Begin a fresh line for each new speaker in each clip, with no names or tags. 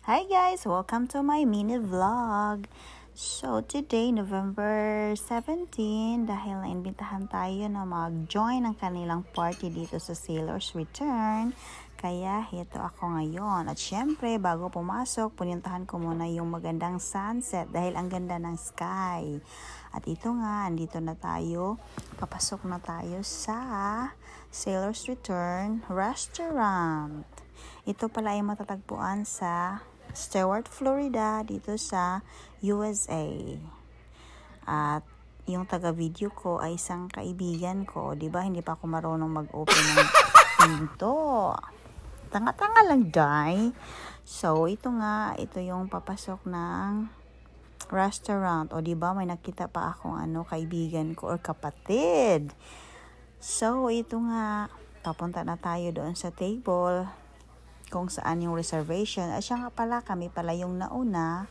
Hi guys! Welcome to my mini vlog. So today, November 17, dahil naimbitahan tayo na mag-join ng kanilang party dito sa Sailor's Return, kaya ito ako ngayon. At syempre, bago pumasok, punintahan ko muna yung magandang sunset dahil ang ganda ng sky. At ito nga, andito na tayo. Papasok na tayo sa Sailor's Return Restaurant. Ito pala ay matatagpuan sa Stewart, Florida, dito sa USA. At yung taga-video ko ay isang kaibigan ko. Diba, hindi pa ako marunong mag-open ng pinto. Tanga-tanga lang, day. So, ito nga, ito yung papasok ng restaurant. O, diba, may nakita pa akong kaibigan ko or kapatid. So, ito nga, papunta na tayo doon sa table kung saan yung reservation. At siya nga pala, kami pala yung nauna.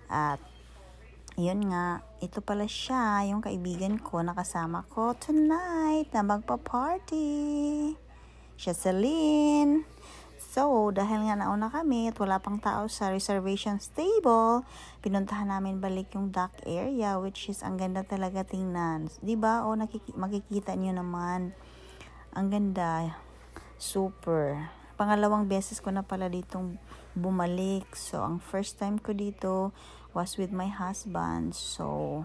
At yun nga, ito pala siya, yung kaibigan ko, nakasama ko tonight na magpa-party. Siya Celine. So, dahil nga nauna kami at wala pang tao sa reservation table, pinuntahan namin balik yung dock area, which is ang ganda talaga tingnan. Diba? O, makikita nyo naman. Ang ganda. Super. Pangalawang beses ko na pala ditong bumalik. So, ang first time ko dito was with my husband. So,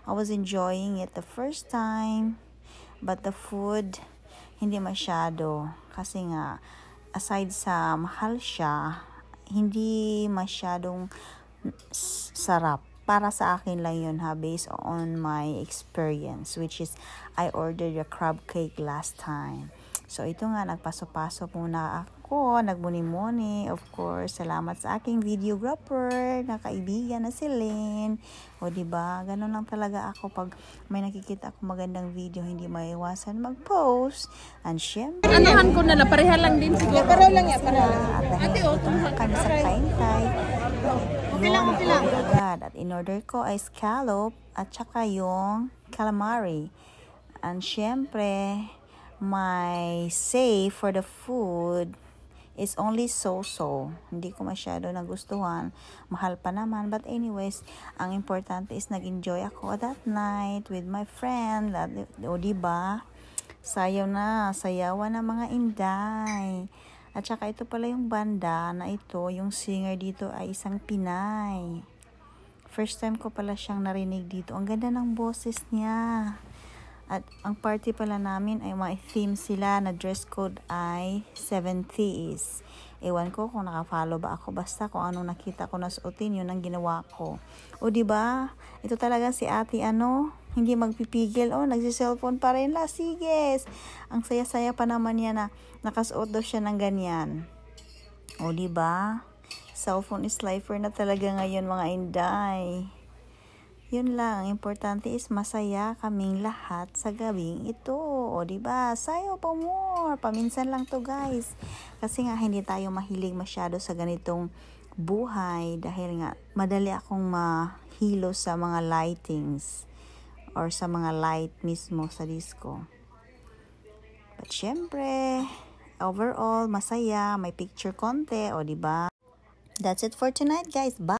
I was enjoying it the first time. But the food, hindi masyado. Kasi nga, aside sa mahal siya, hindi masyadong sarap. Para sa akin lang yun ha, based on my experience. Which is, I ordered a crab cake last time. So, ito nga, nagpaso-paso muna ako, nagmuni-muni, of course, salamat sa aking videographer, na kaibigan na si Lynn. O, diba, ganun lang talaga ako pag may nakikita ako magandang video, hindi maiwasan mag-post. And syempre,
anuhan ko na lang, pareha lang din siguro. Pareha lang yan, pareha lang.
At dahil kami sa kaintay, okay lang. At in-order ko ay scallop at saka yung calamari. And syempre, my say for the food is only so-so. Hindi ko masyado nagustuhan. Mahal pa naman. But anyways, ang importante is nag-enjoy ako that night with my friend. O diba? Sayaw na. Sayawan na mga inday. At saka ito pala yung banda na ito. Yung singer dito ay isang Pinay. First time ko pala siyang narinig dito. Ang ganda ng boses niya. At ang party pala namin ay may theme sila na dress code ay 70s. Ewan ko kung naka-follow ba ako. Basta kung anong nakita ko na suotin, yun ang ginawa ko. O diba? Ito talaga si ate hindi magpipigil. O, nagsi-cellphone pa rin la. Sige. Ang saya-saya pa naman niya na nakasuot daw siya ng ganyan. O diba? Cellphone is lifer na talaga ngayon mga inday. Yun lang, importante is masaya kaming lahat sa gabing ito. O diba, sayo pa more. Paminsan lang to guys. Kasi nga hindi tayo mahilig masyado sa ganitong buhay. Dahil nga madali akong mahilo sa mga lightings. Or sa mga light mismo sa disco. But syempre, overall masaya. May picture konti. O diba? That's it for tonight guys. Bye!